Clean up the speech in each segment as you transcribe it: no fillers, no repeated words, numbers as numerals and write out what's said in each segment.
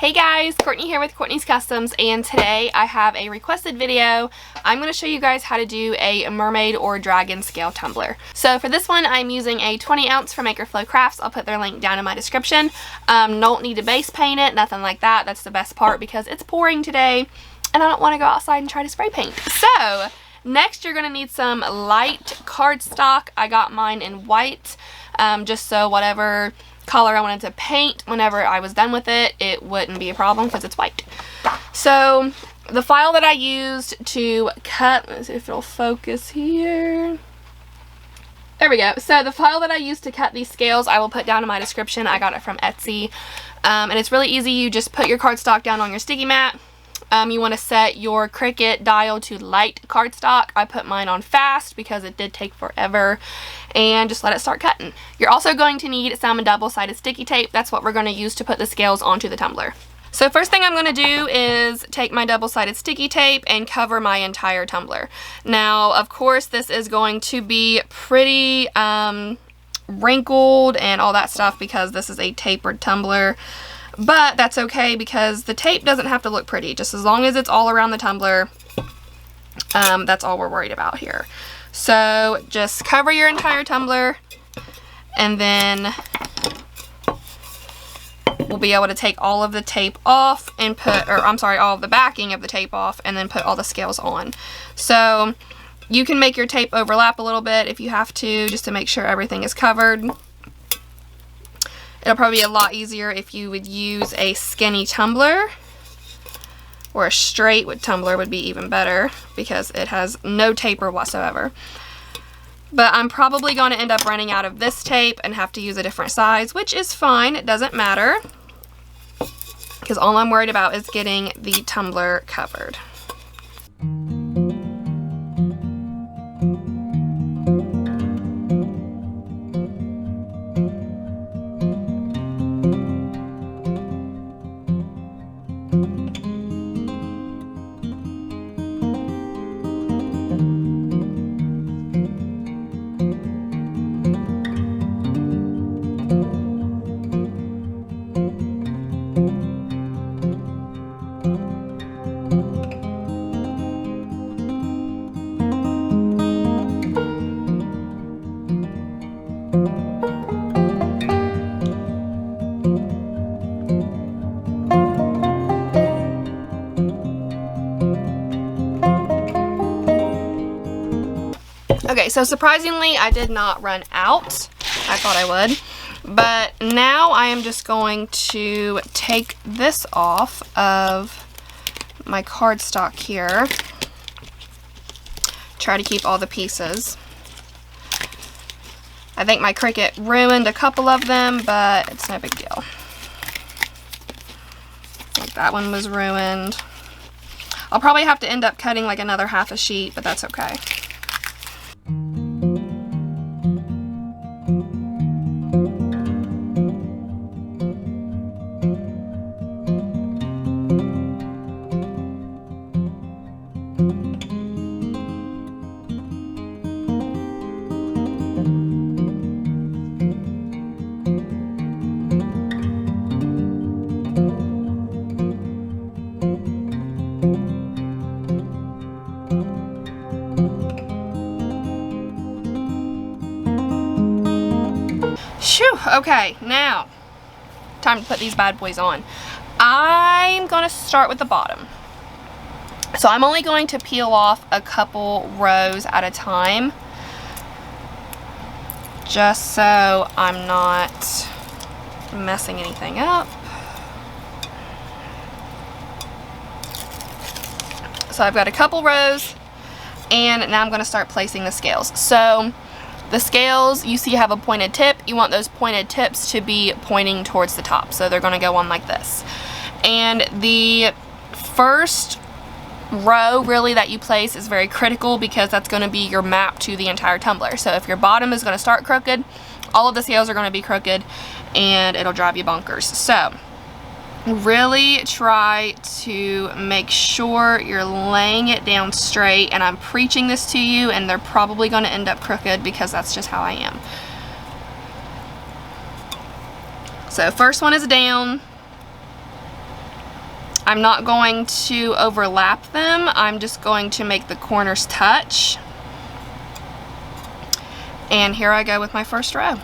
Hey guys, Courtney here with Courtney's Customs, and today I have a requested video. I'm going to show you guys how to do a mermaid or dragon scale tumbler. So for this one, I'm using a 20 ounce from Makerflow Crafts. I'll put their link down in my description. Don't need to base paint it, nothing like that. That's the best part because it's pouring today and I don't want to go outside and try to spray paint. So next you're going to need some light cardstock. I got mine in white, just so whatever color I wanted to paint, whenever I was done with it, it wouldn't be a problem because it's white. So the file that I used to cut, let's see if it'll focus here. There we go. So the file that I used to cut these scales, I will put down in my description. I got it from Etsy. And it's really easy. You just put your cardstock down on your sticky mat. You want to set your Cricut dial to light cardstock. I put mine on fast because it did take forever, and just let it start cutting. You're also going to need some double-sided sticky tape. That's what we're going to use to put the scales onto the tumbler. So first thing I'm going to do is take my double-sided sticky tape and cover my entire tumbler. Now, of course, this is going to be pretty wrinkled and all that stuff because this is a tapered tumbler. But that's okay because the tape doesn't have to look pretty. Just as long as it's all around the tumbler, that's all we're worried about here. So just cover your entire tumbler, and then we'll be able to take all of the tape off and put, or I'm sorry, all of the backing of the tape off, and then put all the scales on. So you can make your tape overlap a little bit if you have to, just to make sure everything is covered. It'll probably be a lot easier if you would use a skinny tumbler, or a straight tumbler would be even better because it has no taper whatsoever. But I'm probably going to end up running out of this tape and have to use a different size, which is fine. It doesn't matter because all I'm worried about is getting the tumbler covered. Okay, so surprisingly, I did not run out. I thought I would. But now I am just going to take this off of my cardstock here. Try to keep all the pieces. I think my Cricut ruined a couple of them, but it's no big deal. Like that one was ruined. I'll probably have to end up cutting like another half a sheet, but that's okay. Phew, okay, now, time to put these bad boys on. I'm going to start with the bottom. So I'm only going to peel off a couple rows at a time, just so I'm not messing anything up. So I've got a couple rows, and now I'm going to start placing the scales. So the scales, you see, have a pointed tip. You want those pointed tips to be pointing towards the top. So they're going to go on like this. And the first row, really, that you place is very critical because that's going to be your map to the entire tumbler. So if your bottom is going to start crooked, all of the scales are going to be crooked, and it'll drive you bonkers. So really try to make sure you're laying it down straight, and I'm preaching this to you, and they're probably going to end up crooked because that's just how I am. So first one is down, I'm not going to overlap them. I'm just going to make the corners touch. And here I go with my first row.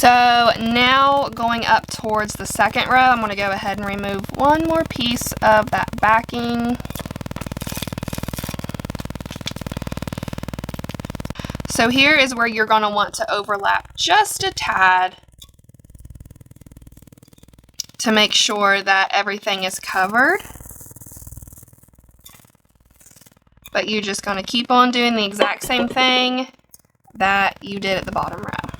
So now going up towards the second row, I'm going to go ahead and remove one more piece of that backing. So here is where you're going to want to overlap just a tad to make sure that everything is covered. But you're just going to keep on doing the exact same thing that you did at the bottom row.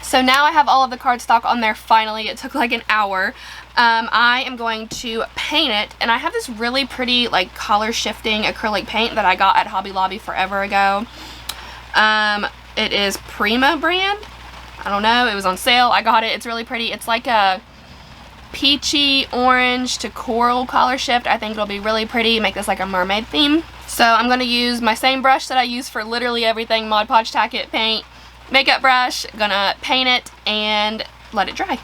So now I have all of the cardstock on there finally. It took like an hour. I am going to paint it, and I have this really pretty like color shifting acrylic paint that I got at Hobby Lobby forever ago. It is Prima brand. I don't know, it was on sale. I got it. It's really pretty. It's like a peachy orange to coral color shift. I think it'll be really pretty, make this like a mermaid theme. So I'm going to use my same brush that I use for literally everything, Mod Podge Tack It paint, makeup brush, gonna paint it and let it dry.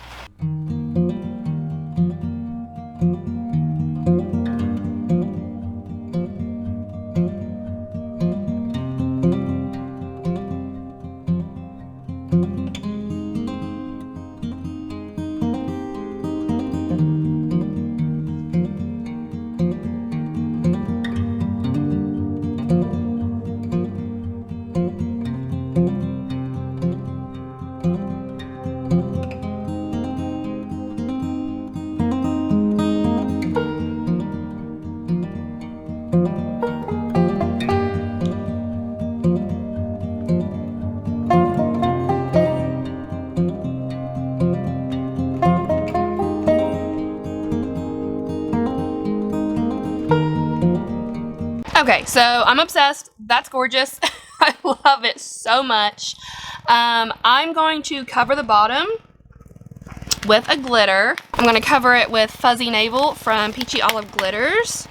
Okay, so I'm obsessed. That's gorgeous. I love it so much. I'm going to cover the bottom with a glitter. I'm going to cover it with Fuzzy Navel from Peachy Olive Glitters.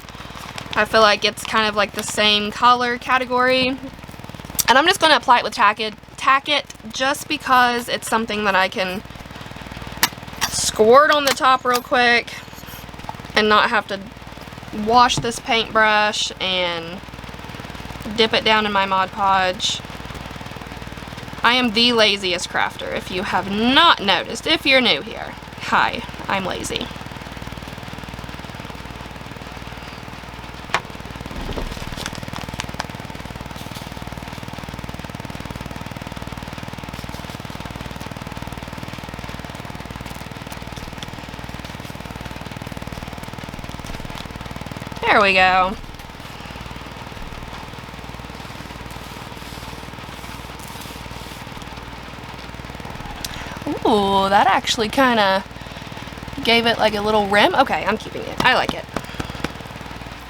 I feel like it's kind of like the same color category. And I'm just going to apply it with Tack It just because it's something that I can squirt on the top real quick and not have to wash this paintbrush and dip it down in my Mod Podge. I am the laziest crafter, if you have not noticed. If you're new here, hi, I'm lazy. There we go. Ooh, that actually kind of gave it like a little rim. Okay, I'm keeping it. I like it.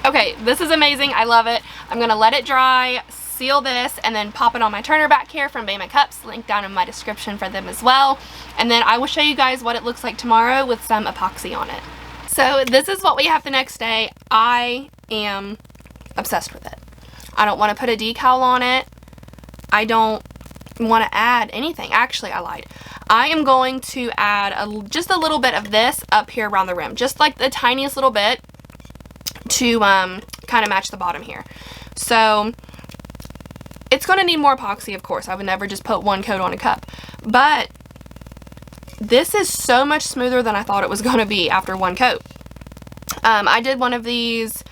Okay, this is amazing. I love it. I'm going to let it dry, seal this, and then pop it on my turner back here from Bama Cups. Link down in my description for them as well. And then I will show you guys what it looks like tomorrow with some epoxy on it. So this is what we have the next day. I am obsessed with it. I don't want to put a decal on it. I don't want to add anything. Actually, I lied. I am going to add just a little bit of this up here around the rim. Just like the tiniest little bit to kind of match the bottom here. So it's going to need more epoxy, of course. I would never just put one coat on a cup. But this is so much smoother than I thought it was going to be after one coat. I did one of these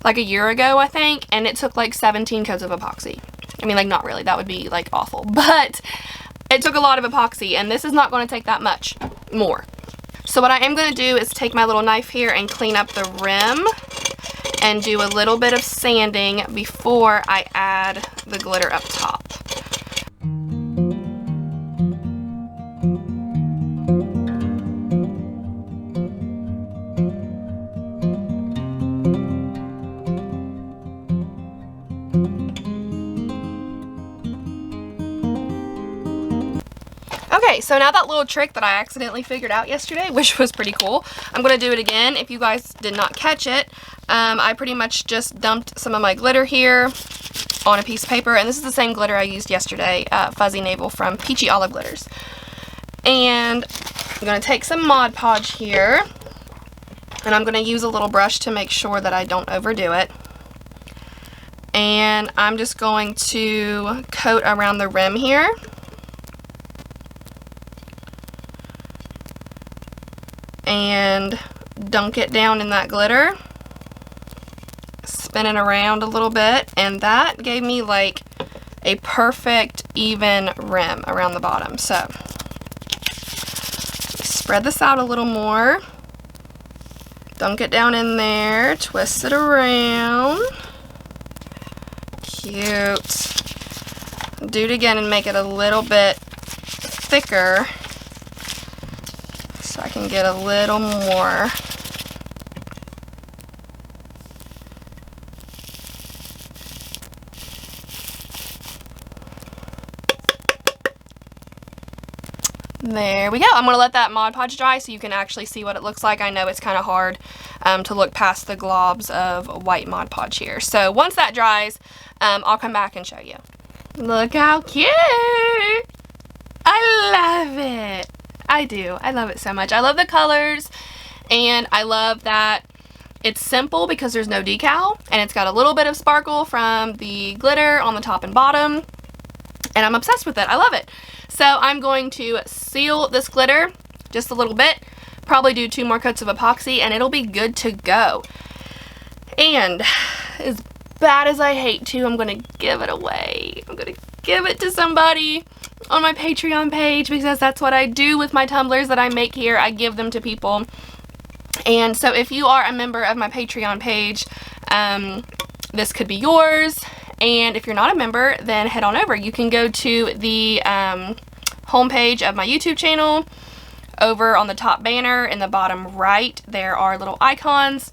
like a year ago, I think, and it took like 17 coats of epoxy. I mean, like, not really. That would be like awful. But it took a lot of epoxy, and this is not going to take that much more. So what I am going to do is take my little knife here and clean up the rim and do a little bit of sanding before I add the glitter up top. Okay, so now that little trick that I accidentally figured out yesterday, which was pretty cool, I'm going to do it again. If you guys did not catch it, I pretty much just dumped some of my glitter here on a piece of paper, and this is the same glitter I used yesterday, Fuzzy Navel from Peachy Olive Glitters. And I'm going to take some Mod Podge here, and I'm going to use a little brush to make sure that I don't overdo it. And I'm just going to coat around the rim here. And dunk it down in that glitter, spin it around a little bit, and that gave me like a perfect even rim around the bottom. So spread this out a little more, dunk it down in there, twist it around, cute, do it again and make it a little bit thicker so I can get a little more. There we go. I'm going to let that Mod Podge dry so you can actually see what it looks like. I know it's kind of hard to look past the globs of white Mod Podge here. So once that dries, I'll come back and show you. Look how cute! I love it. I do. I love it so much. I love the colors, and I love that it's simple because there's no decal, and it's got a little bit of sparkle from the glitter on the top and bottom, and I'm obsessed with it. I love it. So I'm going to seal this glitter just a little bit, probably do 2 more coats of epoxy, and it'll be good to go. And as bad as I hate to, I'm going to give it away. I'm going to give it to somebody on my Patreon page because that's what I do with my tumblers that I make here. I give them to people. And so if you are a member of my Patreon page, this could be yours. And if you're not a member, then head on over. You can go to the homepage of my YouTube channel. Over on the top banner in the bottom right, there are little icons.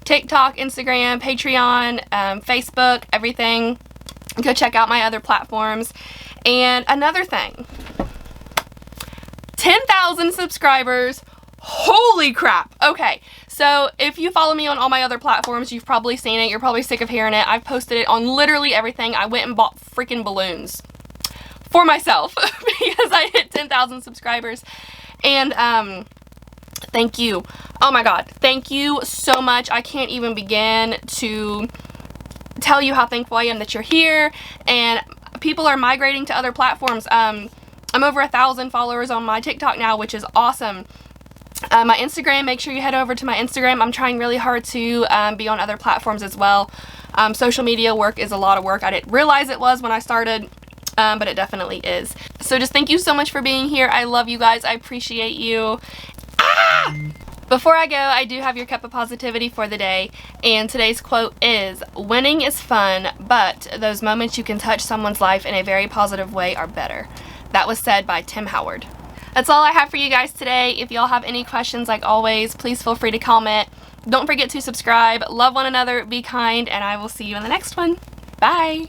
TikTok, Instagram, Patreon, Facebook, everything. Go check out my other platforms. And another thing, 10,000 subscribers. Holy crap. Okay, so if you follow me on all my other platforms, you've probably seen it. You're probably sick of hearing it. I've posted it on literally everything. I went and bought freaking balloons for myself because I hit 10,000 subscribers. And thank you. Oh my god, thank you so much. I can't even begin to tell you how thankful I am that you're here. And people are migrating to other platforms. I'm over 1,000 followers on my TikTok now, which is awesome. My Instagram, make sure you head over to my Instagram. I'm trying really hard to be on other platforms as well. Social media work is a lot of work. I didn't realize it was when I started, but it definitely is. So just thank you so much for being here. I love you guys. I appreciate you. Ah! Before I go, I do have your cup of positivity for the day, and today's quote is, "Winning is fun, but those moments you can touch someone's life in a very positive way are better." That was said by Tim Howard. That's all I have for you guys today. If y'all have any questions, like always, please feel free to comment. Don't forget to subscribe. Love one another, be kind, and I will see you in the next one. Bye!